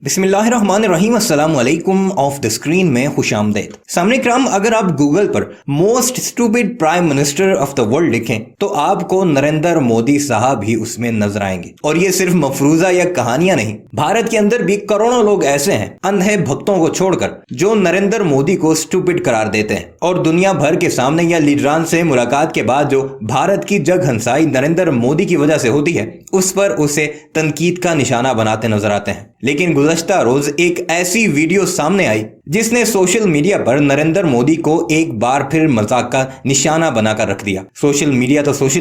बिस्मिल्लाहिर्रहमानिर्रहीम अस्सलाम वालेकुम ऑफ द स्क्रीन में खुशामदीद। सामने क्रम अगर आप गूगल पर most stupid prime minister of the world लिखें तो आपको नरेंद्र मोदी साहब ही उसमें नजर आएंगे। और ये सिर्फ मफरूजा या कहानियां नहीं, भारत के अंदर भी करोड़ों लोग ऐसे हैं अंधे भक्तों को छोड़कर जो नरेंद्र मोदी को स्टूपिड करार देते हैं और दुनिया भर के सामने या लीडरान से मुलाकात के बाद जो भारत की जग हंसाई नरेंद्र मोदी की वजह से होती है उस पर उसे तनकीद का निशाना बनाते नजर आते हैं। लेकिन गुज़श्ता रोज एक ऐसी वीडियो सामने आई जिसने सोशल मीडिया पर नरेंद्र मोदी को एक बार फिर मजाक का निशाना बनाकर रख दिया। सोशल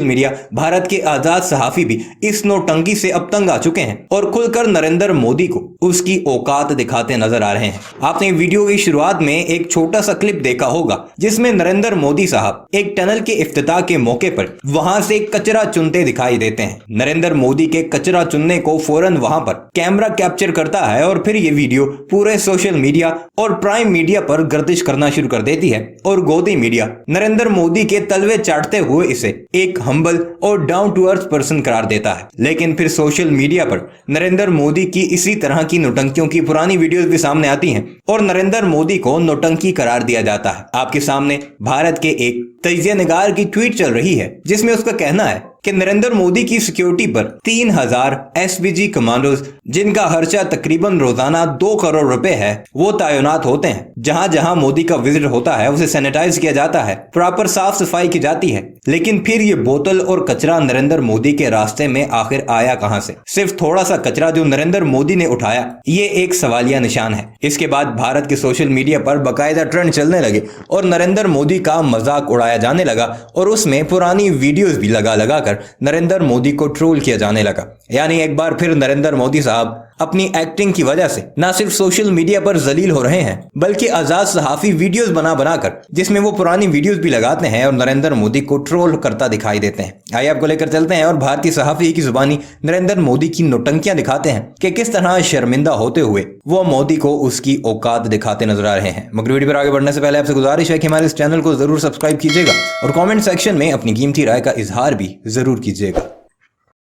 मीडिया, भारत के आजाद सहाफी भी इस नौटंकी से अब तंग आ चुके हैं और खुलकर नरेंद्र मोदी को उसकी औकात दिखाते नजर आ रहे हैं। आपने वीडियो की शुरुआत में एक छोटा सा क्लिप देखा होगा जिसमें नरेंद्र मोदी साहब एक टनल के इफ्तिताह के मौके पर वहां से कचरा चुनते दिखाई देते हैं। नरेंद्र मोदी के कचरा चुनने को फौरन वहां पर कैमरा कैप्चर करता है और फिर ये वीडियो पूरे सोशल मीडिया और प्राइम मीडिया पर गर्दिश करना शुरू कर देती है और गोदी मीडिया नरेंद्र मोदी के तलवे चाटते हुए इसे एक हम्बल और डाउन टू अर्थ पर्सन करार देता है। लेकिन फिर सोशल मीडिया पर नरेंद्र मोदी की इसी तरह की नौटंकियों की पुरानी वीडियोस भी सामने आती हैं और नरेंद्र मोदी को नौटंकी करार दिया जाता है। आपके सामने भारत के एक तजिया निगार की ट्वीट चल रही है जिसमें उसका कहना है कि नरेंद्र मोदी की सिक्योरिटी पर 3000 एसपीजी कमांडोज जिनका खर्चा तकरीबन रोजाना 2 करोड़ रुपए है वो तैनात होते हैं। जहां जहां मोदी का विजिट होता है उसे सैनिटाइज किया जाता है, प्रॉपर साफ सफाई की जाती है। लेकिन फिर ये बोतल और कचरा नरेंद्र मोदी के रास्ते में आखिर आया कहां से? सिर्फ थोड़ा सा कचरा जो नरेंद्र मोदी ने उठाया, ये एक सवालिया निशान है। इसके बाद भारत के सोशल मीडिया पर बाकायदा ट्रेंड चलने लगे और नरेंद्र मोदी का मजाक उड़ाया जाने लगा और उसमें पुरानी वीडियोज भी लगा कर नरेंद्र मोदी को ट्रोल किया जाने लगा। यानी एक बार फिर नरेंद्र मोदी साहब अपनी एक्टिंग की वजह से न सिर्फ सोशल मीडिया पर जलील हो रहे हैं बल्कि आजाद सहाफी वीडियोस बनाकर जिसमें वो पुरानी वीडियोस भी लगाते हैं और नरेंद्र मोदी को ट्रोल करता दिखाई देते हैं। आइए आपको लेकर चलते हैं और भारतीय सहाफी की जुबानी नरेंद्र मोदी की नौटंकियां दिखाते हैं कि किस तरह शर्मिंदा होते हुए वो मोदी को उसकी औकात दिखाते नजर आ रहे हैं। मगर वीडियो पर आगे बढ़ने से पहले आपसे गुजारिश है कि हमारे इस चैनल को जरूर सब्सक्राइब कीजिएगा और कमेंट सेक्शन में अपनी कीमती राय का इजहार भी जरूर कीजिएगा।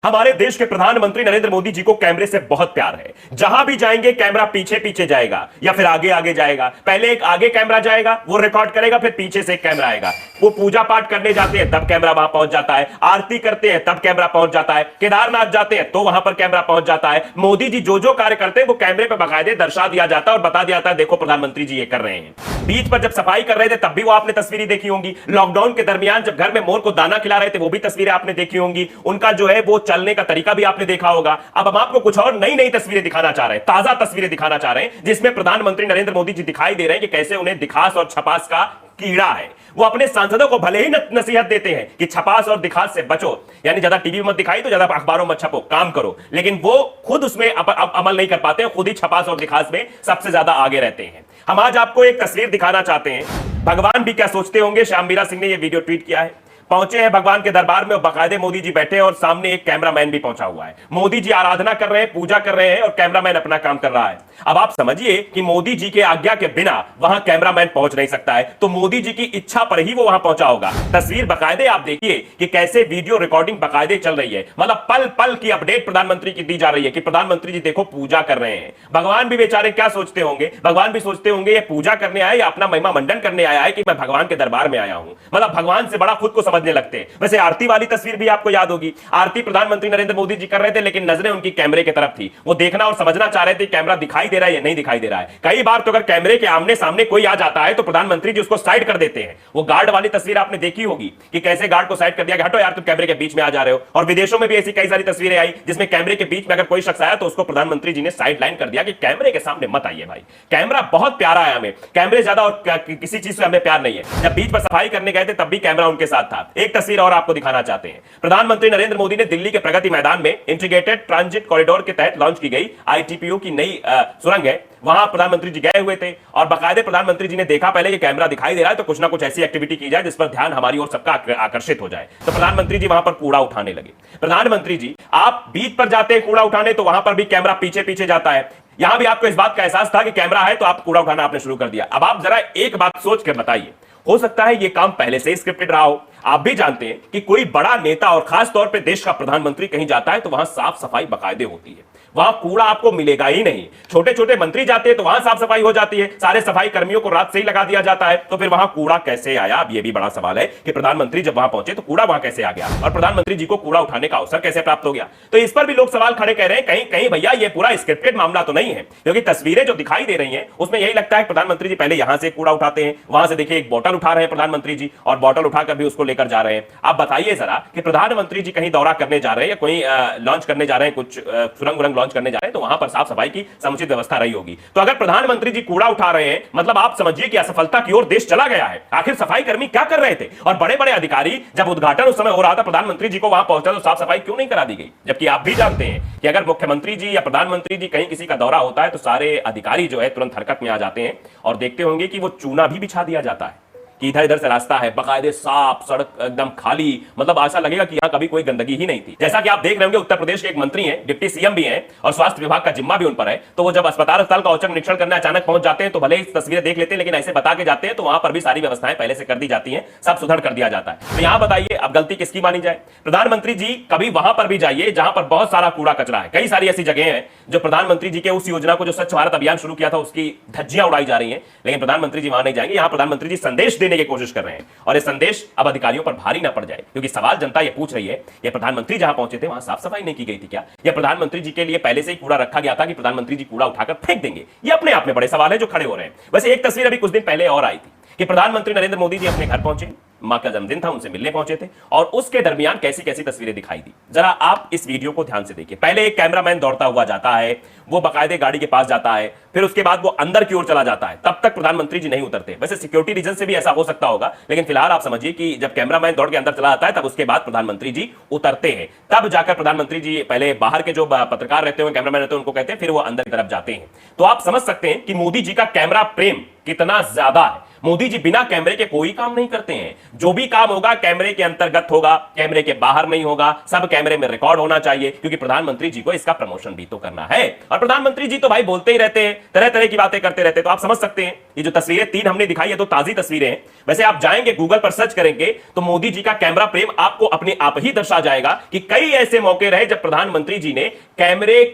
हमारे देश के प्रधानमंत्री नरेंद्र मोदी जी को कैमरे से बहुत प्यार है। जहां भी जाएंगे कैमरा पीछे पीछे जाएगा या फिर आगे आगे जाएगा। पहले एक आगे कैमरा जाएगा, वो रिकॉर्ड करेगा, फिर पीछे से एक कैमरा आएगा। वो पूजा पाठ करने जाते हैं तब कैमरा वहां पहुंच जाता है, आरती करते हैं तब कैमरा पहुंच जाता है, केदारनाथ जाते हैं तो वहां पर कैमरा पहुंच जाता है। मोदी जी जो कार्य करते हैं वो कैमरे पर बाकायदे दर्शा दिया जाता है और बता दिया जाता है देखो प्रधानमंत्री जी ये कर रहे हैं। बीच पर जब सफाई कर रहे थे तब भी वो आपने तस्वीरें देखी होंगी। लॉकडाउन के दरमियान जब घर में मोर को दाना खिला रहे थे वो भी तस्वीरें आपने देखी होंगी। उनका वो चलने का तरीका भी आपने देखा होगा। अब हम आपको कुछ और नई तस्वीरें दिखाना चाह रहे हैं, ताजा तस्वीरें दिखाना चाह रहे हैं जिसमें प्रधानमंत्री नरेंद्र मोदी जी दिखाई दे रहे हैं कि कैसे उन्हें दिखास और छपास का कीड़ा है। वो अपने सांसदों को भले ही नसीहत देते हैं कि छपास और दिखास से बचो, यानी ज्यादा टीवी में मत दिखाई तो ज्यादा अखबारों में छपो, काम करो, लेकिन वो खुद उसमें अमल नहीं कर पाते हैं। खुद ही छपास और दिखास में सबसे ज्यादा आगे रहते हैं। हम आज आपको एक तस्वीर दिखाना चाहते हैं। भगवान भी क्या सोचते होंगे, श्याम बीरा सिंह ने यह वीडियो ट्वीट किया है। पहुंचे हैं भगवान के दरबार में और बाकायदे मोदी जी बैठे हैं और सामने एक कैमरामैन भी पहुंचा हुआ है। मोदी जी आराधना कर रहे हैं, पूजा कर रहे हैं और कैमरामैन अपना काम कर रहा है। अब आप समझिए कि मोदी जी के आज्ञा के बिना वहां कैमरामैन पहुंच नहीं सकता है, तो मोदी जी की इच्छा पर ही वो वहां पहुंचा होगा। तस्वीर बाकायदे आप देखिए कि कैसे वीडियो रिकॉर्डिंग बाकायदे चल रही है। मतलब पल पल की अपडेट प्रधानमंत्री की दी जा रही है कि प्रधानमंत्री जी देखो पूजा कर रहे हैं। भगवान भी बेचारे क्या सोचते होंगे, भगवान भी सोचते होंगे ये पूजा करने आया या अपना महिमा मंडन करने आया है कि मैं भगवान के दरबार में आया हूं। मतलब भगवान से बड़ा खुद को समझने लगते हैं। वैसे आरती वाली तस्वीर भी आपको याद होगी। आरती प्रधानमंत्री नरेंद्र मोदी जी कर रहे थे लेकिन नजरें उनकी कैमरे की तरफ थी। वो देखना और समझना चाह रहे थे कैमरा दिखाई दे रहा है या नहीं दिखाई दे रहा है। कई बार तो अगर कैमरे के आमने सामने कोई आ जाता है तो प्रधानमंत्री जी उसको साइड कर देते हैं। वो गार्ड वाली तस्वीर आपने देखी होगी कि कैसे गार्ड को साइड कर दिया, हटो यार तुम कैमरे के बीच में आ जा रहे हो। और विदेशों में भी ऐसी कई सारी तस्वीरें आई जिसमें कैमरे के बीच में अगर कोई शख्स आया तो उसको प्रधानमंत्री जी ने साइड लाइन कर दिया कि कैमरे के सामने मत आइए भाई। कैमरा बहुत प्यारा है हमें, कैमरे ज्यादा और किसी चीज से हमें प्यार नहीं है। जब बीच पर सफाई करने गए थे तब भी कैमरा उनके साथ था। एक तस्वीर और आपको दिखाना चाहते हैं। प्रधानमंत्री नरेंद्र मोदी ने दिल्ली के प्रगति मैदान में इंटीग्रेटेड ट्रांजिट कॉरिडोर के तहत लॉन्च की गई आईटीपीओ की नई सुरंग है, वहां प्रधानमंत्री जी गए हुए थे और बाकायदे प्रधानमंत्री जी ने देखा पहले कि कैमरा दिखाई दे रहा है तो कुछ ना कुछ ऐसी एक्टिविटी की जाए जिस पर ध्यान हमारी और सबका आकर्षित हो जाए। तो प्रधानमंत्री जी वहां पर कूड़ा उठाने लगे। प्रधानमंत्री जी आप बीच पर जाते हैं कूड़ा उठाने तो वहां पर भी कैमरा पीछे पीछे जाता है। यहां भी आपको इस बात का एहसास था कि कैमरा है तो आप कूड़ा उठाना आपने शुरू कर दिया। अब आप जरा एक बात सोच कर बताइए, हो सकता है यह काम पहले से ही स्क्रिप्टेड रहा हो। आप भी जानते हैं कि कोई बड़ा नेता और खास तौर पे देश का प्रधानमंत्री कहीं जाता है तो वहां साफ सफाई बाकायदे होती है। वहां कूड़ा आपको मिलेगा ही नहीं। छोटे छोटे मंत्री जाते हैं तो वहां साफ सफाई हो जाती है, सारे सफाई कर्मियों को रात से ही लगा दिया जाता है, तो फिर वहां कूड़ा कैसे आया? अब यह भी बड़ा सवाल है कि प्रधानमंत्री जब वहां पहुंचे तो कूड़ा वहां कैसे आ गया और प्रधानमंत्री जी को कूड़ा उठाने का अवसर कैसे प्राप्त हो गया? तो इस पर भी लोग सवाल खड़े कर रहे हैं, कहीं कहीं भैया ये पूरा स्क्रिप्टेड मामला तो नहीं है, क्योंकि तस्वीरें जो दिखाई दे रही हैं उसमें यही लगता है कि प्रधानमंत्री जी पहले यहां से कूड़ा उठाते हैं, वहां से देखिए एक बोतल उठा रहे हैं प्रधानमंत्री जी और बोतल उठाकर भी उसको लेकर जा रहे हैं। आप बताइए जरा कि प्रधानमंत्री जी कहीं दौरा करने जा रहे हैं या कोई लॉन्च करने जा रहे हैं, कुछ सुरंग वरंग लॉन्च करने जा रहे हैं, तो वहां पर साफ सफाई की समुचित व्यवस्था रही होगी। तो अगर प्रधानमंत्री जी कूड़ा उठा रहे हैं मतलब आप समझिए कि असफलता की ओर देश चला गया है। आखिर सफाई कर्मी क्या कर रहे थे? और बड़े बड़े अधिकारी, जब उद्घाटन उस समय हो रहा था प्रधानमंत्री जी को वहां पहुंचा तो साफ सफाई क्यों नहीं करा दी गई? जबकि आप भी जानते हैं कि अगर मुख्यमंत्री जी या प्रधानमंत्री जी कहीं किसी का दौरा होता है तो सारे अधिकारी जो है तुरंत हरकत में आ जाते हैं और देखते होंगे कि वो चूना भी बिछा दिया जाता है कि इधर इधर से रास्ता है, बाकायदे साफ, सड़क एकदम खाली, मतलब ऐसा लगेगा कि यहां कभी कोई गंदगी ही नहीं थी। जैसा कि आप देख रहे होंगे उत्तर प्रदेश के एक मंत्री हैं, डिप्टी सीएम भी हैं और स्वास्थ्य विभाग का जिम्मा भी उन पर है, तो वो जब अस्पताल का औचक निरीक्षण करने अचानक पहुंच जाते हैं तो भले ही तस्वीरें देख लेते हैं लेकिन ऐसे बता के जाते हैं तो वहां पर भी सारी व्यवस्थाएं पहले से कर दी जाती है, सब सुधर कर दिया जाता है। तो यहां बताइए अब गलती किसकी मानी जाए? प्रधानमंत्री जी कभी वहां पर भी जाइए जहां पर बहुत सारा कूड़ा कचरा है। कई सारी ऐसी जगह हैं जो प्रधानमंत्री जी के उस योजना को जो स्वच्छ भारत अभियान शुरू किया था उसकी धज्जियां उड़ाई जा रही हैं, लेकिन प्रधानमंत्री जी वहां नहीं जाएंगे। यहां प्रधानमंत्री जी संदेश देने की कोशिश कर रहे हैं और यह संदेश अब अधिकारियों पर भारी ना पड़ जाए, क्योंकि सवाल जनता यह पूछ रही है, यह प्रधानमंत्री जहां पहुंचे थे वहां साफ सफाई नहीं की गई थी क्या? या प्रधानमंत्री जी के लिए पहले से ही कूड़ा रखा गया था कि प्रधानमंत्री जी कूड़ा उठाकर फेंक देंगे? ये अपने आप में बड़े सवाल है जो खड़े हो रहे हैं। वैसे एक तस्वीर अभी कुछ दिन पहले और आई थी कि प्रधानमंत्री नरेंद्र मोदी जी अपने घर पहुंचे, मां का जन्मदिन था, उनसे मिलने पहुंचे थे और उसके दरमियान कैसी कैसी तस्वीरें दिखाई दी। जरा आप इस वीडियो को ध्यान से देखिए। पहले एक कैमरामैन दौड़ता हुआ जाता है, वो बाकायदे गाड़ी के पास जाता है, फिर उसके बाद वो अंदर की ओर चला जाता है, तब तक प्रधानमंत्री जी नहीं उतरते। वैसे सिक्योरिटी रीजन से भी ऐसा हो सकता होगा, लेकिन फिलहाल आप समझिए कि जब कैमरामैन दौड़ के अंदर चला जाता है तब उसके बाद प्रधानमंत्री जी उतरते हैं। तब जाकर प्रधानमंत्री जी पहले बाहर के जो पत्रकार रहते हैं, कैमरामैन रहते हैं, उनको कहते हैं, फिर वो अंदर की तरफ जाते हैं। तो आप समझ सकते हैं कि मोदी जी का कैमरा प्रेम कितना ज्यादा है। मोदी जी बिना कैमरे के कोई काम नहीं करते हैं। जो भी काम होगा कैमरे के अंतर्गत होगा, कैमरे के बाहर नहीं होगा, सब कैमरे में रिकॉर्ड होना चाहिए, क्योंकि प्रधानमंत्री जी को इसका प्रमोशन भी तो करना है। और प्रधानमंत्री जी तो भाई बोलते ही रहते हैं, तरह तरह की बातें करते रहते हैं। तो आप समझ सकते हैं ये जो तस्वीरें 3 हमने दिखाई है तो ताजी तस्वीरें हैं। वैसे आप जाएंगे गूगल पर सर्च करेंगे तो मोदी जी का कैमरा प्रेम आपको अपने आप ही दर्शा जाएगा कि कई ऐसे मौके रहे जब प्रधानमंत्री जी ने कैमरे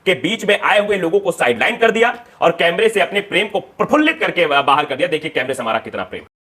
के बीच में आए हुए लोगों को साइडलाइन कर दिया और कैमरे से अपने प्रेम को प्रफुल्लित करके बाहर कर दिया। देखिए कैमरे से हमारा कितना प्रेम।